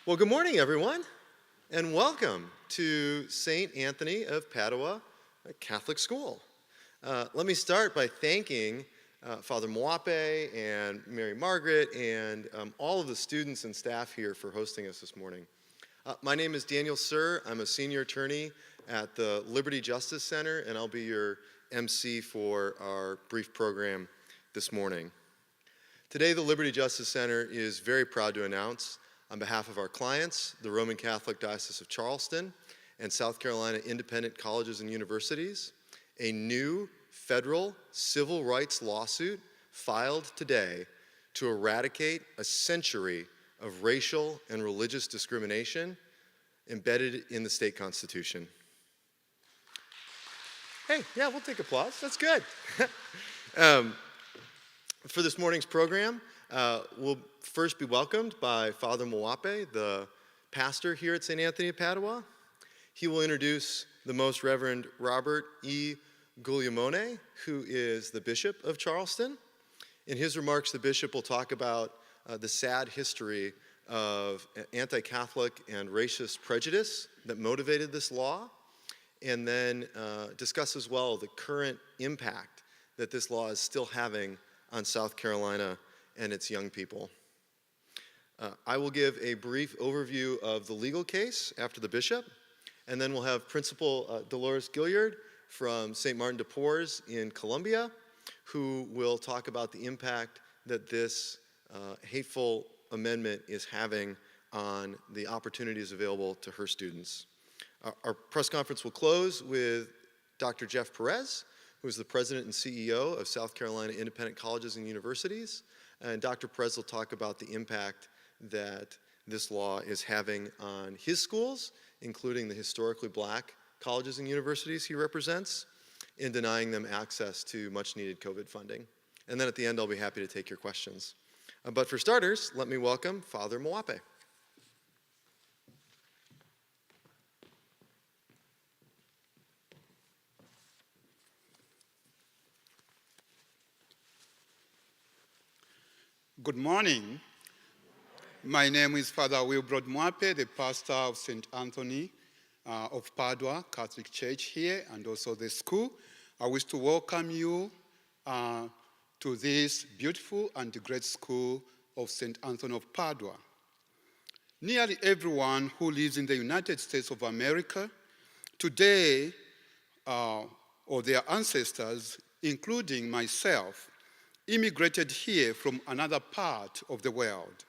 Well, good morning, everyone, and welcome to St. Anthony of Padua Catholic School. Let me start by thanking Father Mwape and Mary Margaret and all of the students and staff here for hosting us this morning. My name is Daniel Sir. I'm a senior attorney at the Liberty Justice Center, and I'll be your MC for our brief program this morning. Today, the Liberty Justice Center is very proud to announce, on behalf of our clients, the Roman Catholic Diocese of Charleston and South Carolina Independent Colleges and Universities, a new federal civil rights lawsuit filed today to eradicate a century of racial and religious discrimination embedded in the state constitution. Hey, yeah, we'll take applause. That's good. For this morning's program, we'll first be welcomed by Father Mwape, the pastor here at St. Anthony of Padua. He will introduce the Most Reverend Robert E. Guglielmone, who is the Bishop of Charleston. In his remarks, the Bishop will talk about the sad history of anti-Catholic and racist prejudice that motivated this law, and then discuss as well the current impact that this law is still having on South Carolina and its young people. I will give a brief overview of the legal case after the bishop, and then we'll have Principal Dolores Gilliard from St. Martin de Porres in Columbia, who will talk about the impact that this hateful amendment is having on the opportunities available to her students. Our press conference will close with Dr. Jeff Perez, who is the president and CEO of South Carolina Independent Colleges and Universities. And Dr. Perez will talk about the impact that this law is having on his schools, including the historically black colleges and universities he represents, in denying them access to much needed COVID funding. And then at the end, I'll be happy to take your questions. But for starters, let me welcome Father Mwape. Good morning. My name is Father Wilbrod Mwape, the pastor of St. Anthony of Padua Catholic Church here and also the school. I wish to welcome you to this beautiful and great school of St. Anthony of Padua. Nearly everyone who lives in the United States of America today, or their ancestors, including myself, immigrated here from another part of the world.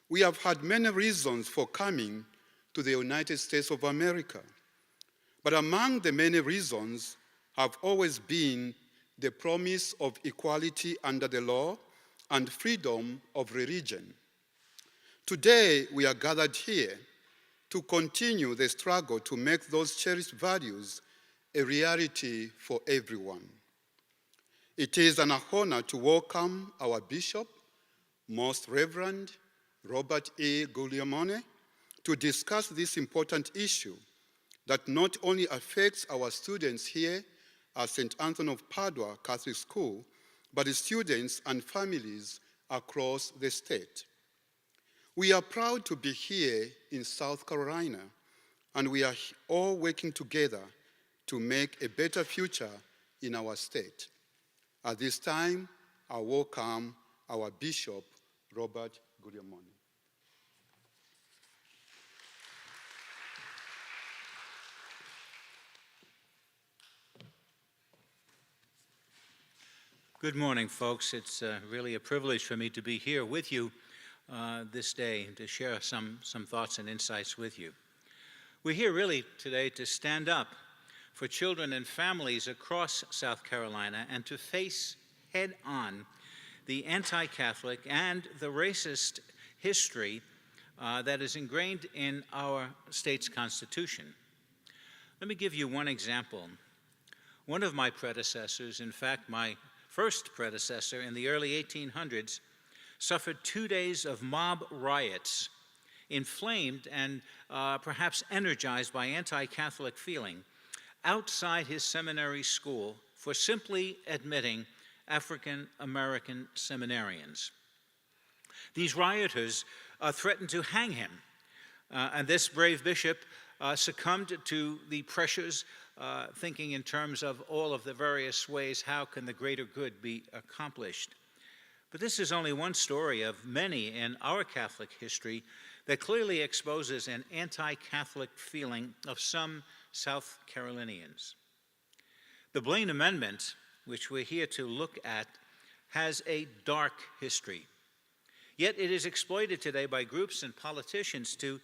We have had many reasons for coming to the United States of America, but among the many reasons have always been the promise of equality under the law and freedom of religion. Today, we are gathered here to continue the struggle to make those cherished values a reality for everyone. It is an honor to welcome our Bishop, Most Reverend Robert E. Guglielmone, to discuss this important issue that not only affects our students here at St. Anthony of Padua Catholic School, but the students and families across the state. We are proud to be here in South Carolina, and we are all working together to make a better future in our state. At this time, I welcome our Bishop, Robert Guglielmone. Good morning, folks. It's really a privilege for me to be here with you this day and to share some thoughts and insights with you. We're here really today to stand up for children and families across South Carolina and to face head-on the anti-Catholic and the racist history that is ingrained in our state's constitution. Let me give you one example. One of my predecessors, in fact, my first predecessor in the early 1800s, suffered 2 days of mob riots, inflamed and perhaps energized by anti-Catholic feeling, outside his seminary school for simply admitting African American seminarians. These rioters threatened to hang him And this brave bishop succumbed to the pressures, thinking in terms of all of the various ways how can the greater good be accomplished. But this is only one story of many in our Catholic history that clearly exposes an anti-Catholic feeling of some South Carolinians. The Blaine Amendment, which we're here to look at, has a dark history. Yet it is exploited today by groups and politicians to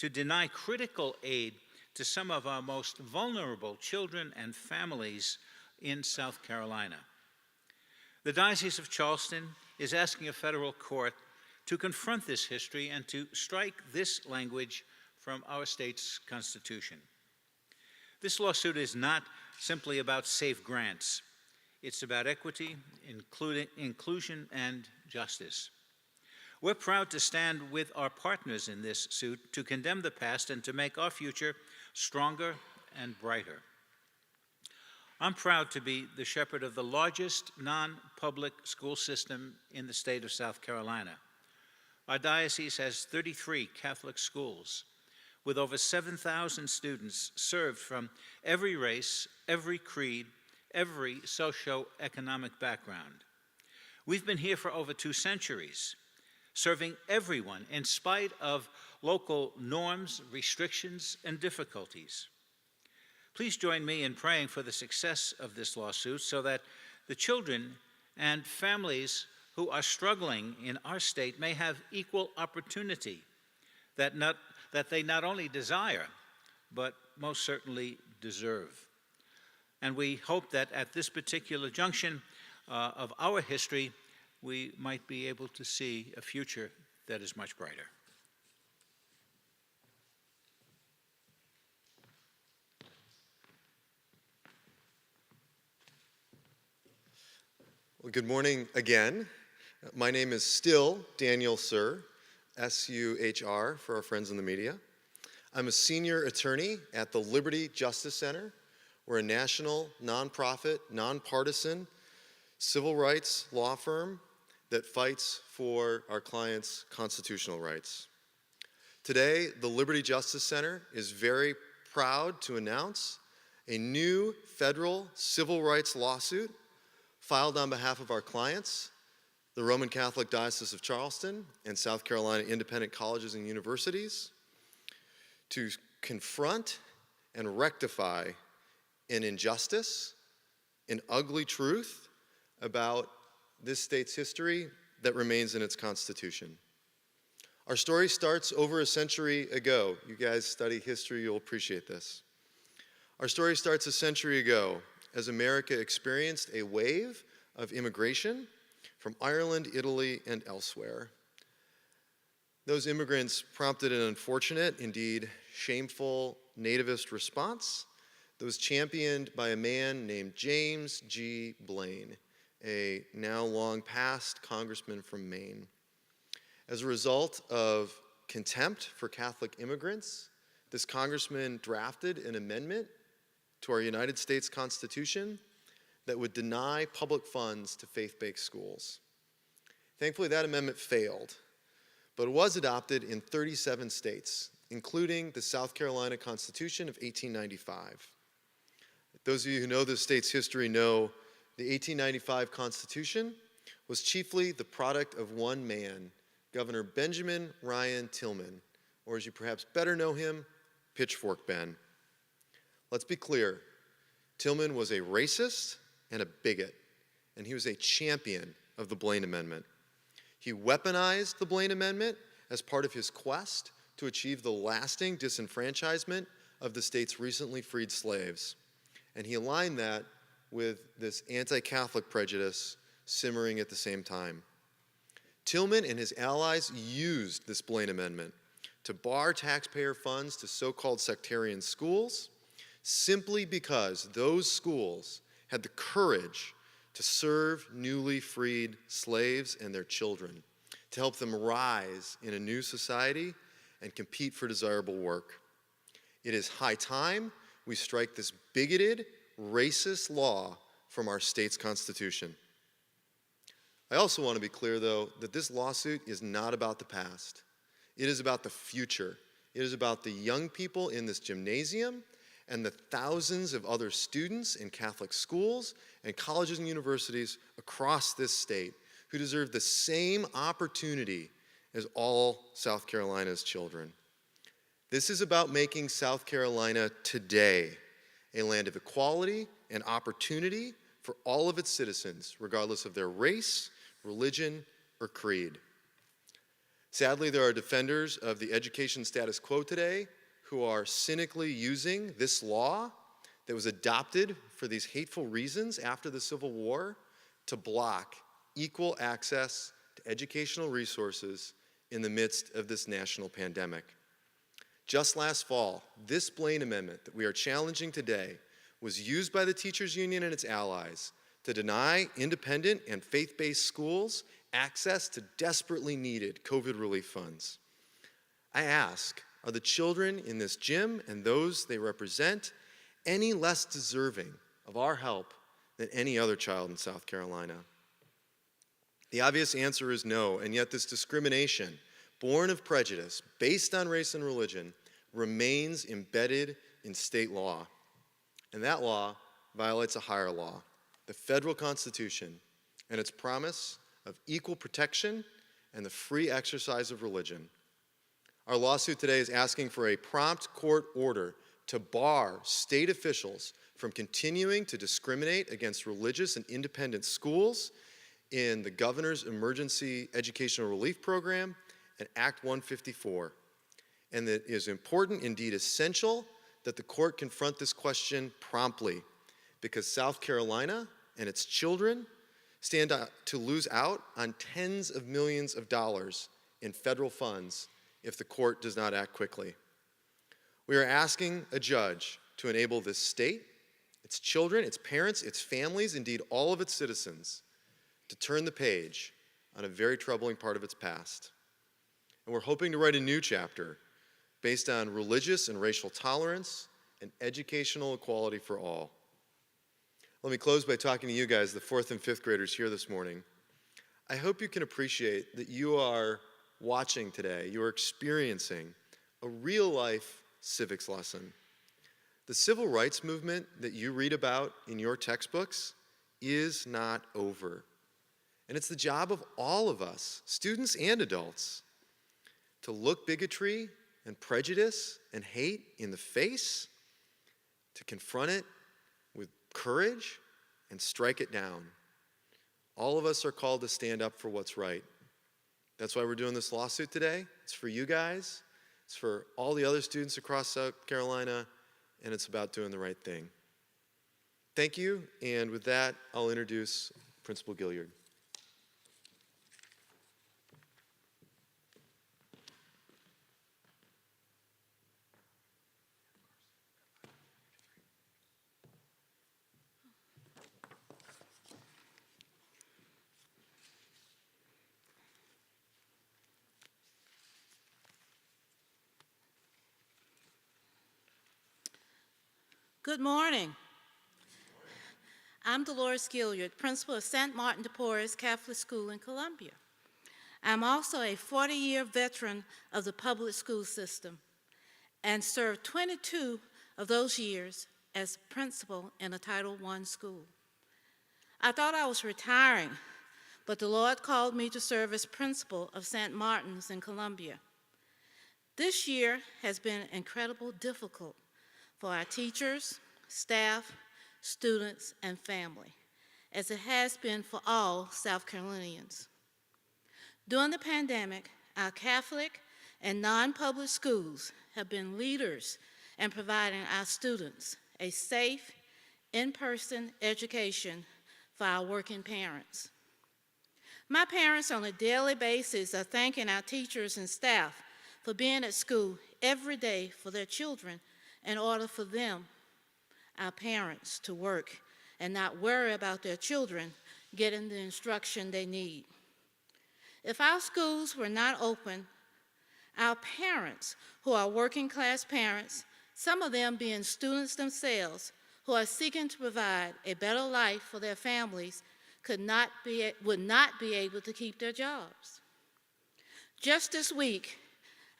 deny critical aid to some of our most vulnerable children and families in South Carolina. The Diocese of Charleston is asking a federal court to confront this history and to strike this language from our state's constitution. This lawsuit is not simply about safe grants. It's about equity, inclusion, and justice. We're proud to stand with our partners in this suit to condemn the past and to make our future stronger and brighter. I'm proud to be the shepherd of the largest non-public school system in the state of South Carolina. Our diocese has 33 Catholic schools with over 7,000 students served from every race, every creed, every socio-economic background. We've been here for over 2 centuries, serving everyone in spite of local norms, restrictions, and difficulties. Please join me in praying for the success of this lawsuit so that the children and families who are struggling in our state may have equal opportunity that they not only desire, but most certainly deserve. And we hope that at this particular junction of our history, we might be able to see a future that is much brighter. Well, good morning again. My name is still Daniel Suhr, S-U-H-R for our friends in the media. I'm a senior attorney at the Liberty Justice Center. We're a national, nonprofit, nonpartisan civil rights law firm that fights for our clients' constitutional rights. Today, the Liberty Justice Center is very proud to announce a new federal civil rights lawsuit filed on behalf of our clients, the Roman Catholic Diocese of Charleston and South Carolina Independent Colleges and Universities, to confront and rectify an injustice, an ugly truth about this state's history that remains in its constitution. Our story starts over a century ago. You guys study history, you'll appreciate this. Our story starts a century ago as America experienced a wave of immigration from Ireland, Italy, and elsewhere. Those immigrants prompted an unfortunate, indeed shameful, nativist response that was championed by a man named James G. Blaine, a now long past congressman from Maine. As a result of contempt for Catholic immigrants, this congressman drafted an amendment to our United States Constitution that would deny public funds to faith-based schools. Thankfully, that amendment failed, but it was adopted in 37 states, including the South Carolina Constitution of 1895. Those of you who know the state's history know the 1895 Constitution was chiefly the product of one man, Governor Benjamin Ryan Tillman, or as you perhaps better know him, Pitchfork Ben. Let's be clear, Tillman was a racist and a bigot, and he was a champion of the Blaine Amendment. He weaponized the Blaine Amendment as part of his quest to achieve the lasting disenfranchisement of the state's recently freed slaves. And he aligned that with this anti-Catholic prejudice simmering at the same time. Tillman and his allies used this Blaine Amendment to bar taxpayer funds to so-called sectarian schools simply because those schools had the courage to serve newly freed slaves and their children, to help them rise in a new society and compete for desirable work. It is high time we strike this bigoted, racist law from our state's constitution. I also want to be clear, though, that this lawsuit is not about the past. It is about the future It is about the young people in this gymnasium and the thousands of other students in Catholic schools and colleges and universities across this state who deserve the same opportunity as all South Carolina's children. This is about making South Carolina today a land of equality and opportunity for all of its citizens, regardless of their race, religion, or creed. Sadly, there are defenders of the education status quo today who are cynically using this law that was adopted for these hateful reasons after the Civil War to block equal access to educational resources in the midst of this national pandemic. Just last fall, this Blaine Amendment that we are challenging today was used by the Teachers Union and its allies to deny independent and faith-based schools access to desperately needed COVID relief funds. I ask, are the children in this gym and those they represent any less deserving of our help than any other child in South Carolina? The obvious answer is no, and yet this discrimination, born of prejudice, based on race and religion, remains embedded in state law. And that law violates a higher law, the federal Constitution, and its promise of equal protection and the free exercise of religion. Our lawsuit today is asking for a prompt court order to bar state officials from continuing to discriminate against religious and independent schools in the Governor's Emergency Educational Relief Program and Act 154. And that it is important, indeed essential, that the court confront this question promptly, because South Carolina and its children stand to lose out on tens of millions of dollars in federal funds if the court does not act quickly. We are asking a judge to enable this state, its children, its parents, its families, indeed all of its citizens, to turn the page on a very troubling part of its past. And we're hoping to write a new chapter based on religious and racial tolerance and educational equality for all. Let me close by talking to you guys, the 4th and 5th graders here this morning. I hope you can appreciate that you are watching today, you are experiencing a real-life civics lesson. The civil rights movement that you read about in your textbooks is not over. And it's the job of all of us, students and adults, to look bigotry and prejudice and hate in the face, to confront it with courage and strike it down. All of us are called to stand up for what's right. That's why we're doing this lawsuit today. It's for you guys, it's for all the other students across South Carolina, and it's about doing the right thing. Thank you, and with that, I'll introduce Principal Gilliard. Good morning. I'm Dolores Gilliard, principal of St. Martin de Porres Catholic School in Columbia. I'm also a 40-year veteran of the public school system and served 22 of those years as principal in a Title I school. I thought I was retiring, but the Lord called me to serve as principal of St. Martin's in Columbia. This year has been incredibly difficult for our teachers, staff, students, and family, as it has been for all South Carolinians. During the pandemic, our Catholic and non-public schools have been leaders in providing our students a safe, in-person education for our working parents. My parents on a daily basis are thanking our teachers and staff for being at school every day for their children in order for them, our parents, to work and not worry about their children getting the instruction they need. If our schools were not open, our parents, who are working class parents, some of them being students themselves, who are seeking to provide a better life for their families, would not be able to keep their jobs. Just this week,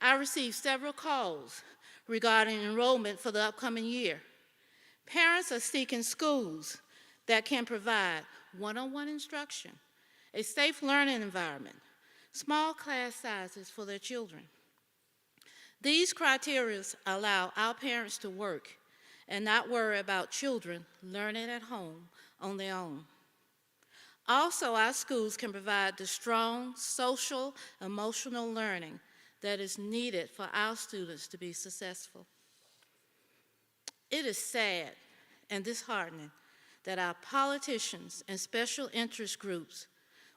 I received several calls regarding enrollment for the upcoming year. Parents are seeking schools that can provide one-on-one instruction, a safe learning environment, small class sizes for their children. These criteria allow our parents to work and not worry about children learning at home on their own. Also, our schools can provide the strong social, emotional learning that is needed for our students to be successful. It is sad and disheartening that our politicians and special interest groups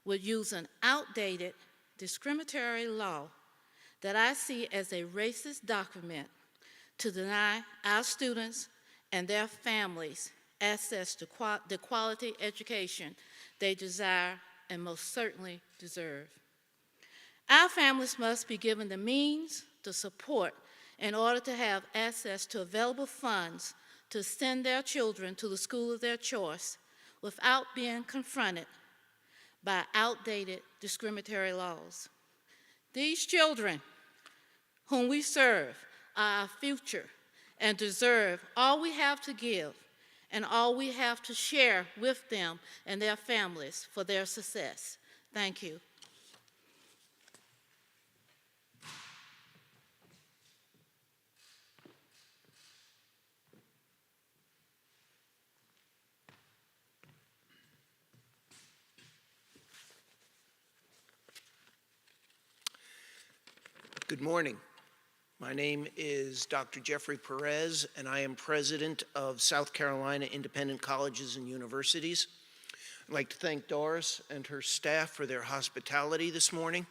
would use an outdated, discriminatory law that I see as a racist document to deny our students and their families access to the quality education they desire and most certainly deserve. Our families must be given the means, the support, in order to have access to available funds to send their children to the school of their choice without being confronted by outdated discriminatory laws. These children whom we serve are our future and deserve all we have to give and all we have to share with them and their families for their success. Thank you. Good morning. My name is Dr. Jeffrey Perez, and I am president of South Carolina Independent Colleges and Universities. I'd like to thank Doris and her staff for their hospitality this morning.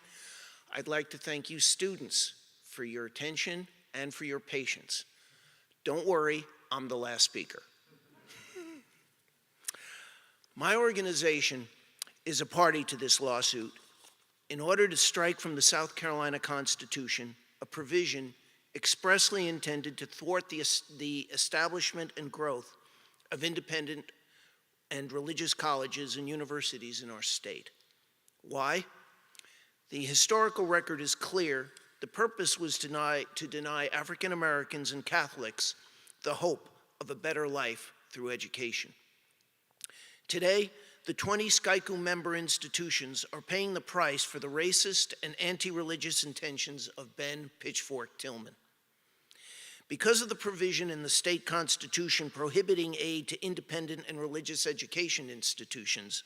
I'd like to thank you students for your attention and for your patience. Don't worry, I'm the last speaker. My organization is a party to this lawsuit in order to strike from the South Carolina Constitution a provision expressly intended to thwart the establishment and growth of independent and religious colleges and universities in our state. Why? The historical record is clear. The purpose was to deny African Americans and Catholics the hope of a better life through education. Today, the 20 SCICU member institutions are paying the price for the racist and anti-religious intentions of Ben Pitchfork Tillman. Because of the provision in the state constitution prohibiting aid to independent and religious education institutions,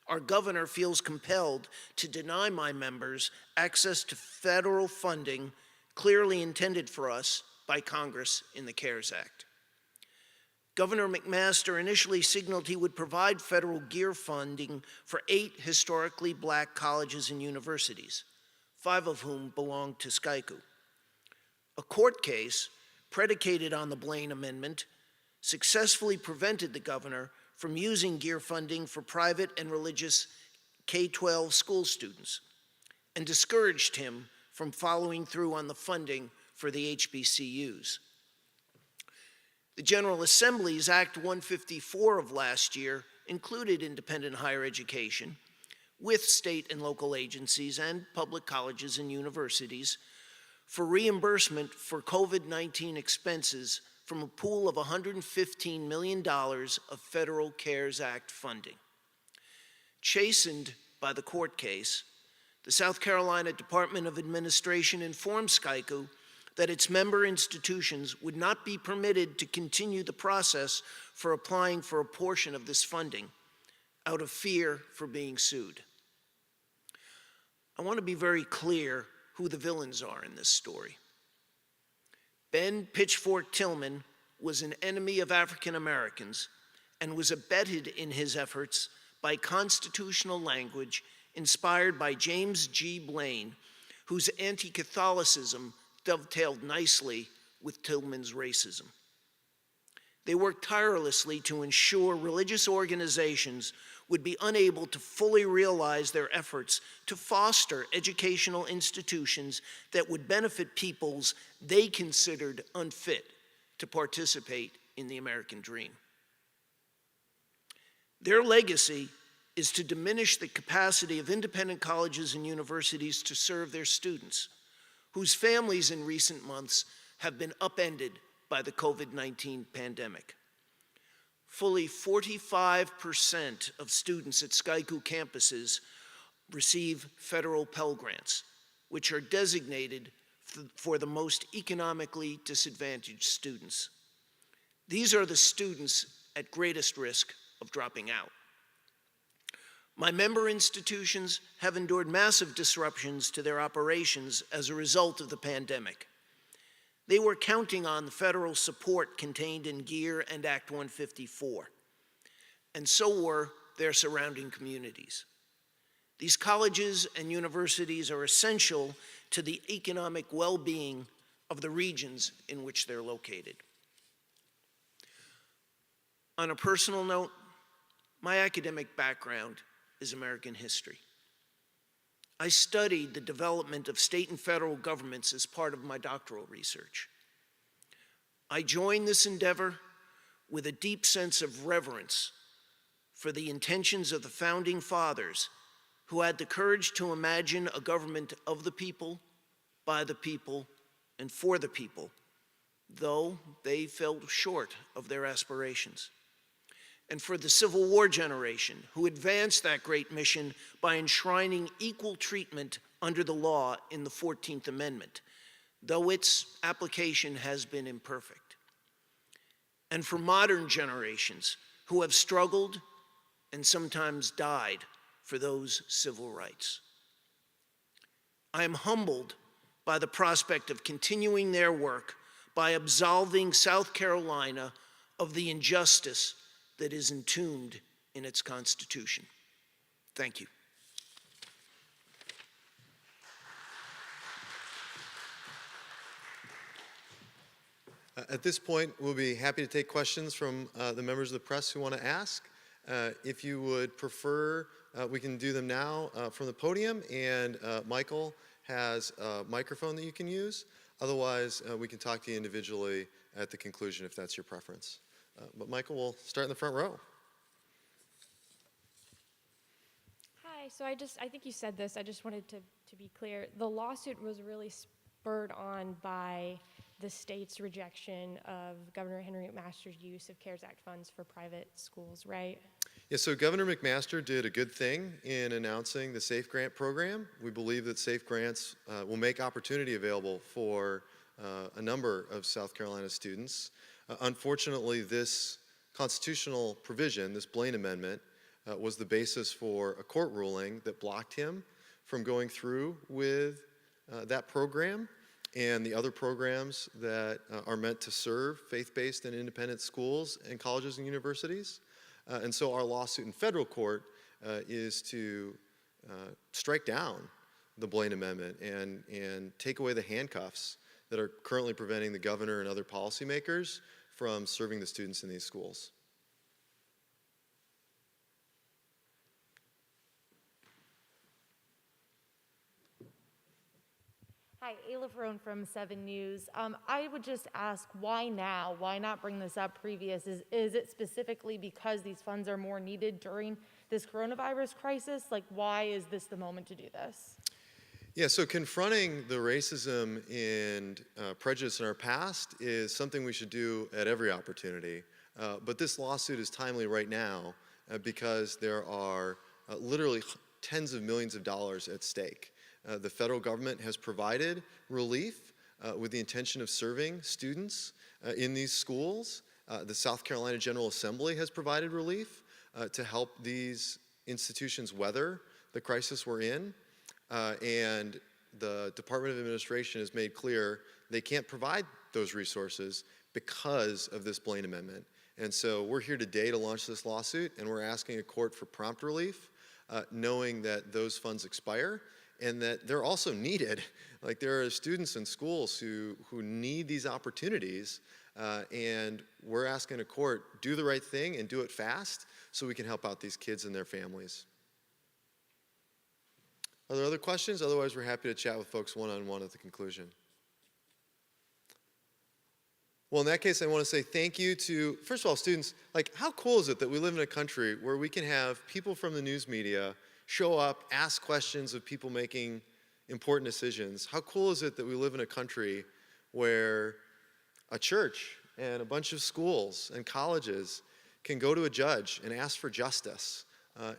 our governor feels compelled to deny my members access to federal funding clearly intended for us by Congress in the CARES Act. Governor McMaster initially signaled he would provide federal GEAR funding for 8 historically black colleges and universities, 5 of whom belonged to SCICU. A court case predicated on the Blaine Amendment successfully prevented the governor from using GEAR funding for private and religious K-12 school students and discouraged him from following through on the funding for the HBCUs. The General Assembly's Act 154 of last year included independent higher education with state and local agencies and public colleges and universities for reimbursement for COVID-19 expenses from a pool of $115 million of federal CARES Act funding. Chastened by the court case, the South Carolina Department of Administration informed SCICU that its member institutions would not be permitted to continue the process for applying for a portion of this funding out of fear for being sued. I want to be very clear who the villains are in this story. Ben Pitchfork Tillman was an enemy of African Americans and was abetted in his efforts by constitutional language inspired by James G. Blaine, whose anti-Catholicism dovetailed nicely with Tillman's racism. They worked tirelessly to ensure religious organizations would be unable to fully realize their efforts to foster educational institutions that would benefit peoples they considered unfit to participate in the American dream. Their legacy is to diminish the capacity of independent colleges and universities to serve their students, whose families in recent months have been upended by the COVID-19 pandemic. Fully 45% of students at SkyCoo campuses receive federal Pell Grants, which are designated for the most economically disadvantaged students. These are the students at greatest risk of dropping out. My member institutions have endured massive disruptions to their operations as a result of the pandemic. They were counting on the federal support contained in GEAR and Act 154, and so were their surrounding communities. These colleges and universities are essential to the economic well-being of the regions in which they're located. On a personal note, my academic background is American history. I studied the development of state and federal governments as part of my doctoral research. I joined this endeavor with a deep sense of reverence for the intentions of the founding fathers who had the courage to imagine a government of the people, by the people, and for the people, though they fell short of their aspirations. And for the Civil War generation, who advanced that great mission by enshrining equal treatment under the law in the 14th Amendment, though its application has been imperfect. And for modern generations, who have struggled and sometimes died for those civil rights. I am humbled by the prospect of continuing their work by absolving South Carolina of the injustice that is entombed in its Constitution. Thank you. At this point, we'll be happy to take questions from the members of the press who want to ask. If you would prefer, we can do them now from the podium, and Michael has a microphone that you can use. Otherwise, we can talk to you individually at the conclusion if that's your preference. But Michael, we'll start in the front row. Hi, so I think you said this, I just wanted to be clear. The lawsuit was really spurred on by the state's rejection of Governor Henry McMaster's use of CARES Act funds for private schools, right? Yeah, so Governor McMaster did a good thing in announcing the SAFE Grant program. We believe that SAFE Grants will make opportunity available for a number of South Carolina students. Unfortunately, this constitutional provision, this Blaine Amendment, was the basis for a court ruling that blocked him from going through with that program and the other programs that are meant to serve faith-based and independent schools and colleges and universities. And so our lawsuit in federal court is to strike down the Blaine Amendment and take away the handcuffs that are currently preventing the governor and other policymakers from serving the students in these schools. Hi, Ayla Ferrone from 7 News. I would just ask, why now? Why not bring this up previous? Is it specifically because these funds are more needed during this coronavirus crisis? Like, why is this the moment to do this? Yeah, so confronting the racism and prejudice in our past is something we should do at every opportunity. But this lawsuit is timely right now because there are literally tens of millions of dollars at stake. The federal government has provided relief with the intention of serving students in these schools. The South Carolina General Assembly has provided relief to help these institutions weather the crisis we're in. And the Department of Administration has made clear they can't provide those resources because of this Blaine Amendment. And so we're here today to launch this lawsuit, and we're asking a court for prompt relief, knowing that those funds expire and that they're also needed. Like, there are students in schools who need these opportunities, and we're asking a court, do the right thing and do it fast so we can help out these kids and their families. Are there other questions? Otherwise, we're happy to chat with folks one-on-one at the conclusion. Well, in that case, I want to say thank you to, first of all, students. Like, how cool is it that we live in a country where we can have people from the news media show up, ask questions of people making important decisions. How cool is it that we live in a country where a church and a bunch of schools and colleges can go to a judge and ask for justice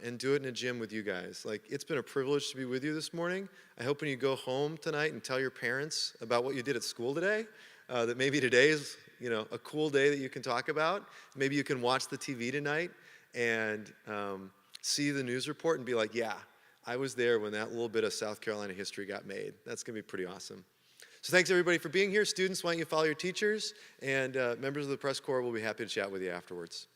and do it in a gym with you guys? Like, it's been a privilege to be with you this morning. I hope when you go home tonight and tell your parents about what you did at school today, that maybe today is, a cool day that you can talk about. Maybe you can watch the TV tonight and see the news report and be like, yeah, I was there when that little bit of South Carolina history got made. That's going to be pretty awesome. So thanks, everybody, for being here. Students, why don't you follow your teachers? And members of the press corps will be happy to chat with you afterwards.